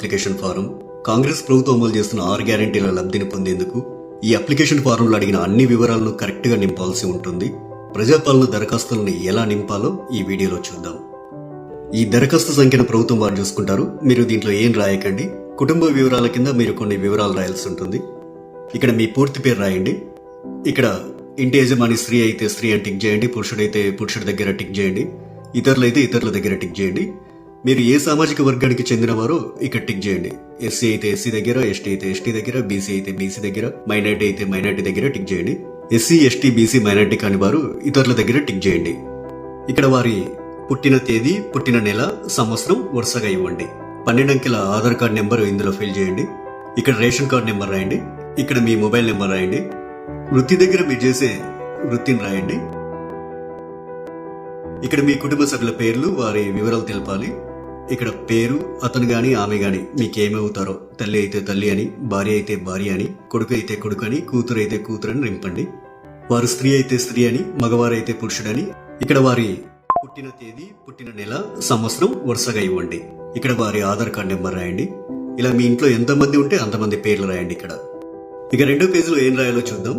Application form. Congress ప్రభుత్వం అమలు చేస్తున్న 6 గ్యారెంటీల లబ్ధిని పొందేందుకు ఈ అప్లికేషన్ ఫారంలో అడిగిన అన్ని వివరాలను కరెక్ట్ గా నింపాల్సి ఉంటుంది. ప్రజాపాలన దరఖాస్తులను ఎలా నింపాలో ఈ వీడియోలో చూద్దాం. ఈ దరఖాస్తు సంఖ్యను ప్రభుత్వం వారు చూసుకుంటారు. మీరు దీంట్లో ఏం రాయకండి. కుటుంబ వివరాల కింద మీరు కొన్ని వివరాలు రాయాల్సి ఉంటుంది. ఇక్కడ మీ పూర్తి పేరు రాయండి. ఇక్కడ ఇంటి యజమాని స్త్రీ అయితే స్త్రీ అని టిక్ చేయండి, పురుషుడైతే పురుషుడి దగ్గర టిక్ చేయండి, ఇతరులైతే ఇతరుల దగ్గర టిక్ చేయండి. మీరు ఏ సామాజిక వర్గానికి చెందినవారో ఇక్కడ టిక్ చేయండి. ఎస్సీ అయితే ఎస్సీ దగ్గర, ఎస్టీ అయితే ఎస్టీ దగ్గర, బీసీ అయితే బీసీ దగ్గర, మైనార్టీ అయితే మైనార్టీ దగ్గర టిక్ చేయండి. ఎస్సీ ఎస్టీ బీసీ మైనార్టీ కాని వారు ఇతరుల దగ్గర టిక్ చేయండి. ఇక్కడ వారి పుట్టిన తేదీ, పుట్టిన నెల, సంవత్సరం వరుసగా ఇవ్వండి. 12 అంకెల ఆధార్ కార్డ్ నెంబర్ ఇందులో ఫిల్ చేయండి. ఇక్కడ రేషన్ కార్డ్ నెంబర్ రాయండి. ఇక్కడ మీ మొబైల్ నెంబర్ రాయండి. వృత్తి దగ్గర మీరు చేసే వృత్తిని రాయండి. ఇక్కడ మీ కుటుంబ సభ్యుల పేర్లు, వారి వివరాలు తెలపాలి. ఇక్కడ పేరు, అతను గాని ఆమె గాని మీకేమవుతారో, తల్లి అయితే తల్లి అని, భార్య అయితే భార్య అని, కొడుకు అయితే కొడుకు అని, కూతురు అయితే కూతురు అని నింపండి. వారు స్త్రీ అయితే స్త్రీ అని, మగవారైతే పురుషుడని. ఇక్కడ వారి పుట్టిన తేదీ, పుట్టిన నెల, సంవత్సరం వరుసగా ఇవ్వండి. ఇక్కడ వారి ఆధార్ కార్డ్ నెంబర్ రాయండి. ఇలా మీ ఇంట్లో ఎంతమంది ఉంటే అంతమంది పేర్లు రాయండి. ఇక రెండో పేజీలో ఏం రాయాలో చూద్దాం.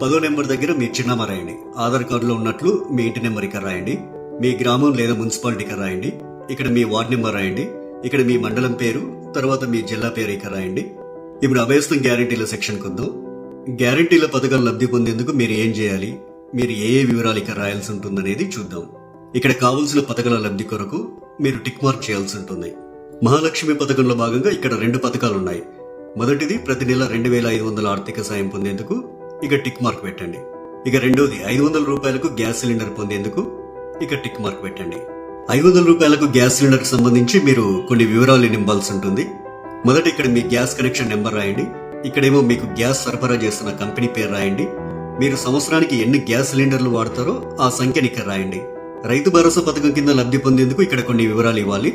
10వ నెంబర్ దగ్గర మీ చిరునామా రాయండి. ఆధార్ కార్డులో ఉన్నట్లు మీ ఇంటి నెంబర్ ఇక్కడ రాయండి. మీ గ్రామం లేదా మున్సిపాలిటీ ఇక్కడ రాయండి. ఇక్కడ మీ వార్డ్ నెంబర్ రాయండి. ఇక్కడ మీ మండలం పేరు, తర్వాత మీ జిల్లా పేరు ఇక్కడ రాయండి. ఇప్పుడు అభయస్థం గ్యారెంటీల సెక్షన్ కొద్దాం. గ్యారెంటీల పథకాలు లబ్ధి పొందేందుకు మీరు ఏం చేయాలి, మీరు ఏ వివరాలు ఇక్కడ రాయాల్సి ఉంటుందనేది చూద్దాం. ఇక్కడ కావలసిన పథకాల లబ్ధి కొరకు మీరు టిక్ మార్క్ చేయాల్సి ఉంటుంది. మహాలక్ష్మి పథకంలో భాగంగా ఇక్కడ 2 పథకాలు ఉన్నాయి. మొదటిది ప్రతి నెల 2500 ఆర్థిక సాయం పొందేందుకు ఇక టిక్ మార్క్ పెట్టండి. ఇక రెండోది 500 రూపాయలకు గ్యాస్ సిలిండర్ పొందేందుకు ఇక టిక్ మార్క్ పెట్టండి. 500 రూపాయలకు గ్యాస్ సిలిండర్ కు సంబంధించి మీరు కొన్ని వివరాలు నింపాల్సి ఉంటుంది. మొదట ఇక్కడ మీ గ్యాస్ కనెక్షన్ నెంబర్ రాయండి. ఇక్కడేమో మీకు గ్యాస్ సరఫరా చేస్తున్న కంపెనీ పేరు రాయండి. మీరు సంవత్సరానికి ఎన్ని గ్యాస్ సిలిండర్లు వాడతారో ఆ సంఖ్యని ఇక్కడ రాయండి. రైతు భరోసా పథకం కింద లబ్ధి పొందేందుకు ఇక్కడ కొన్ని వివరాలు ఇవ్వాలి.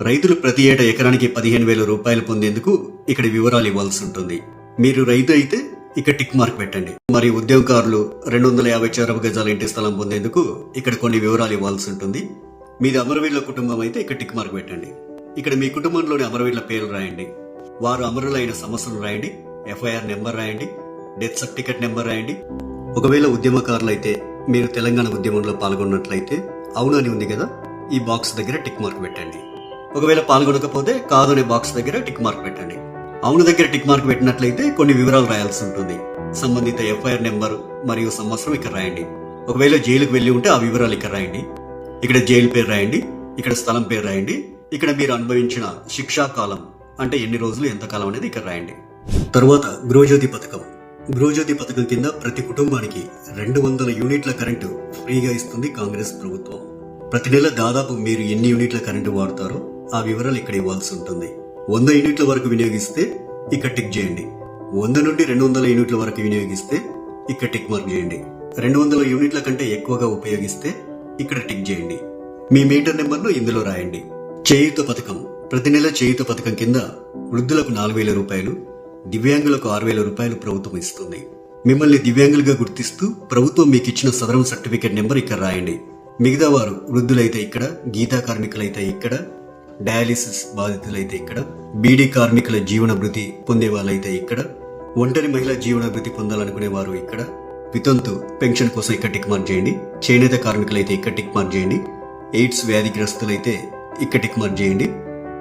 రైతులు ప్రతి ఏటా ఎకరానికి 15,000 రూపాయలు పొందేందుకు ఇక్కడ వివరాలు ఇవ్వాల్సి ఉంటుంది. మీరు రైతు అయితే ఇక్కడ టిక్ మార్క్ పెట్టండి. మరి ఉద్యోగకారులు 250 చదరపు గజాల ఇంటి స్థలం పొందేందుకు ఇక్కడ కొన్ని వివరాలు ఇవ్వాల్సి ఉంటుంది. మీది అమరవీరుల కుటుంబం అయితే ఇక్కడ టిక్ మార్క్ పెట్టండి. ఇక్కడ మీ కుటుంబంలోని అమరవీరుల పేర్లు రాయండి. వారు అమరులైన సంవత్సరం రాయండి. FIR నెంబర్ రాయండి. డెత్ సర్టిఫికెట్ నెంబర్ రాయండి. ఒకవేళ ఉద్యమకారులు అయితే మీరు తెలంగాణ ఉద్యమంలో పాల్గొన్నట్లయితే అవును అని ఉంది కదా, ఈ బాక్స్ దగ్గర టిక్ మార్క్ పెట్టండి. ఒకవేళ పాల్గొనకపోతే కాదు అనే బాక్స్ దగ్గర టిక్ మార్క్ పెట్టండి. అవును దగ్గర టిక్ మార్క్ పెట్టినట్లయితే కొన్ని వివరాలు రాయాల్సి ఉంటుంది. సంబంధిత FIR నెంబర్ మరియు సంవత్సరం ఇక్కడ రాయండి. ఒకవేళ జైలుకు వెళ్లి ఉంటే ఆ వివరాలు ఇక్కడ రాయండి. ఇక్కడ జైలు పేరు రాయండి. ఇక్కడ స్థలం పేరు రాయండి. ఇక్కడ మీరు అనుభవించిన శిక్షా కాలం అంటే ఎన్ని రోజులు, ఎంత కాలం అనేది ఇక్కడ రాయండి. తరువాత గృహజ్యోతి పథకం. గృహజ్యోతి పథకం కింద ప్రతి కుటుంబానికి 200 యూనిట్ల కరెంటు ఫ్రీగా ఇస్తుంది కాంగ్రెస్ ప్రభుత్వం. ప్రతి నెల దాదాపు మీరు ఎన్ని యూనిట్ల కరెంటు వాడతారో ఆ వివరాలు ఇక్కడ ఇవ్వాల్సి ఉంటుంది. 100 యూనిట్ల వరకు వినియోగిస్తే ఇక్కడ టిక్ చేయండి. 100 నుండి 200 యూనిట్ల వరకు వినియోగిస్తే ఇక్కడ టిక్ మార్క్ చేయండి. 200 యూనిట్ల కంటే ఎక్కువగా ఉపయోగిస్తే ఇక్కడ టిక్ చేయండి. మీ మీటర్ నెంబర్ను ఇందులో రాయండి. చేయూత పథకం. ప్రతి నెల చేయూత పథకం కింద వృద్ధులకు 4,000 రూపాయలు, దివ్యాంగులకు 6,000 రూపాయలు ప్రభుత్వం ఇస్తుంది. మిమ్మల్ని దివ్యాంగులుగా గుర్తిస్తూ ప్రభుత్వం మీకు ఇచ్చిన సదరం సర్టిఫికేట్ నెంబర్ ఇక్కడ రాయండి. మిగతా వారు వృద్ధులైతే ఇక్కడ, గీతా కార్మికులైతే ఇక్కడ, డయాలిసిస్ బాధితులైతే ఇక్కడ, బీడీ కార్మికుల జీవన భృతి పొందే వాళ్ళైతే ఇక్కడ, ఒంటరి మహిళా జీవన భృతి పొందాలనుకునే వారు ఇక్కడ, వితంతు పెన్షన్ కోసం ఇక్కడ టిక్ మార్క్ చేయండి. చేనేత కార్మికులైతే ఇక్కడ టిక్ మార్క్ చేయండి. ఎయిడ్స్ వ్యాధిగ్రస్తులైతే ఇక్కడ టిక్ మార్క్ చేయండి.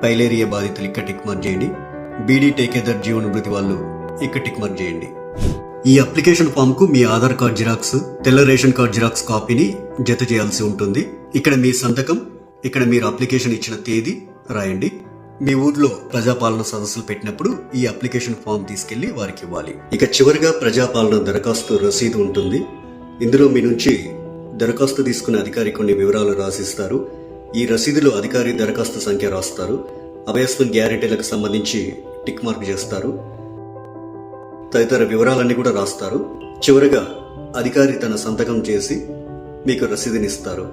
పైలేరియా బాధితులు ఇక్కడ టిక్ మార్క్ చేయండి. బీడీ టేకేదర్ జీవన భృతి వాళ్ళు ఇక్కడ టిక్ మార్క్ చేయండి. ఈ అప్లికేషన్ ఫామ్ కు మీ ఆధార్ కార్డ్ జిరాక్స్, తెల్ల రేషన్ కార్డ్ జిరాక్స్ కాపీని జత చేయాల్సి ఉంటుంది. ఇక్కడ మీ సంతకం, ఇక్కడ మీరు అప్లికేషన్ ఇచ్చిన తేదీ రాయండి. మీ ఊర్లో ప్రజాపాలన సదస్సులు పెట్టినప్పుడు ఈ అప్లికేషన్ ఫామ్ తీసుకెళ్లి వారికి ఇవ్వాలి. ఇక చివరిగా ప్రజాపాలన దరఖాస్తు రసీదు ఉంటుంది. ఇందులో మీ నుంచి దరఖాస్తు తీసుకున్న అధికారి కొన్ని వివరాలు రాసిస్తారు. ఈ రసీదులో అధికారి దరఖాస్తు సంఖ్య రాస్తారు. అభయస్థం గ్యారెంటీలకు సంబంధించి టిక్ మార్క్ చేస్తారు. తదితర వివరాలన్నీ కూడా రాస్తారు. చివరగా అధికారి తన సంతకం చేసి మీకు రసీదునిస్తారు.